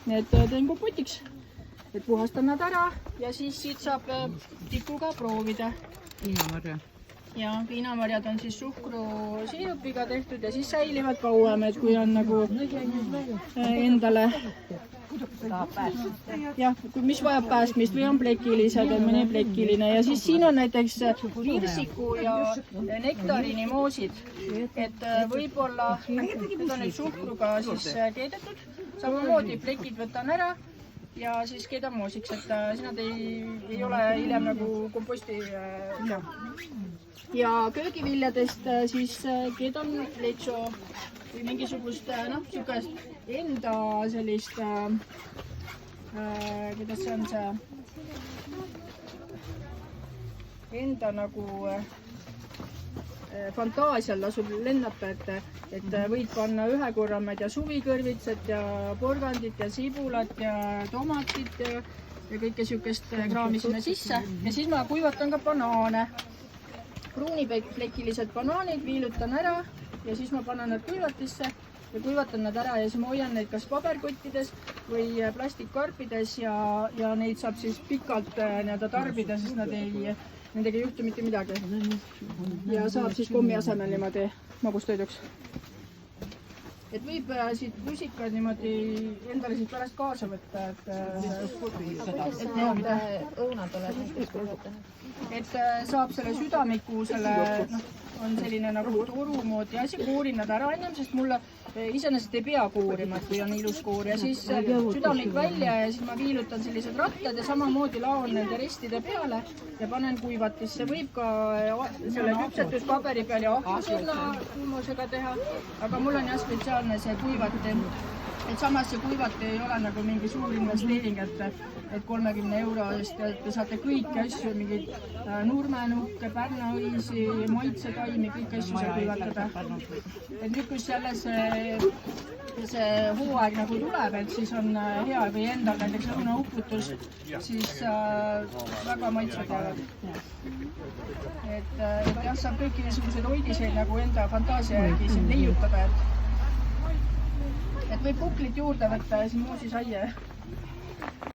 need teen kompotiks, et puhastan nad ära ja siis siit saab tikuga proovida. Viinamarja. Ja viinamarjad on siis suhkrusiirupiga tehtud ja siis säilivad kauem, et kui on nagu endale jah, mis vajab päästmist või on plekilised, on mõni plekiline ja siis siin on näiteks virsiku ja nektarini moosid, et võib-olla need on nüüd suhkruga siis keedetud, samamoodi plekid võtan ära ja siis keedan moosiks, et siis nad ei ole hiljem nagu komposti ja köögiviljadest siis keedan leitso või mingisugust niisugust enda sellist kuidas see on see enda nagu fantaasial lasub lennata, et võid panna ühe korra, ma ei tea, suvikõrvitsat ja porgandit ja sibulat ja tomatit ja kõike niisugust kraami sinna sisse ja siis ma kuivatan ka banaane. Pruuniplekilised banaanid viilutan ära ja siis ma panen nad kuivatisse ja kuivatan nad ära ja siis ma hoian neid kas paberkottides või plastikkarpides ja neid saab siis pikalt tarbida, sest nendega ei juhtu mitte midagi. Ja saab siis kommi asemel niimoodi magustoiduks. Et võib siit rusikaid niimoodi endale siit pärast kaasa võtta, et saab selle südamiku, on selline nagu toru moodi asi, koorin nad ära ennem, sest mulle iseenesest ei pea koorima, kui on ilus koor ja siis südamik välja ja siis ma viilutan sellised rattad ja samamoodi laon nende ristide peale ja panen kuivatisse. Võib ka selle küpsetuspaberi peal ja ahjusõrna kuumusega teha, aga mul on jah spetsiaalne see kuivati. Et samas see kuivati ei ole nagu mingi suur investeering, et 30 € eest te saate kõiki asju, mingid nurmenukke, pärnaõisi, maitsetaimi, kõiki asju saab kuivatada. Et nüüd, kus jälle see hooaeg nagu tuleb, et siis on hea või endal näiteks lõunauputus, siis väga maitsvad jäävad. Et jah, saab kõiki niisuguseid hoidiseid nagu enda fantaasia järgi siin leiutada, et võib kuklit juurde võtta ja siin muusi saia.